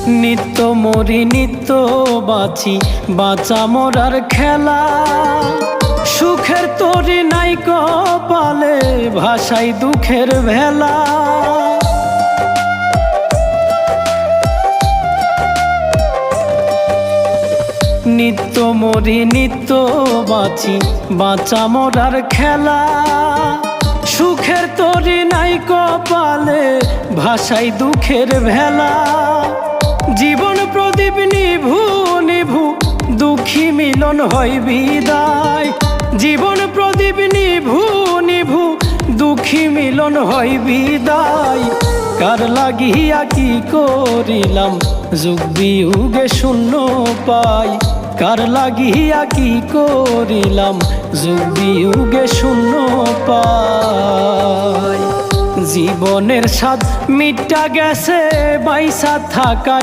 নিত্য মরি নিত্য বাঁচি, বাঁচা মরার খেলা। সুখের তরি নাই কপালে, ভাষাই দুঃখের ভেলা। নিত্য মরি নিত্য বাঁচি, বাঁচা মরার খেলা। সুখের তরি নাই কপালে, ভাষাই দুঃখের ভেলা। জীবন প্রদীপ নিভু নিভু, দুঃখী মিলন হয় বিদায়। জীবন প্রদীপ নিভু নিভু, দুঃখী মিলন হয় বিদায়। কার লাগিয়া কি করিলাম, যুগ বিয়োগে শূন্য পাই। কার লাগিয়া কি করিলাম, যুগ বিয়োগে শূন্য পাই। জীবনের স্বাদ মিটা গেছে, বাইসা থাকা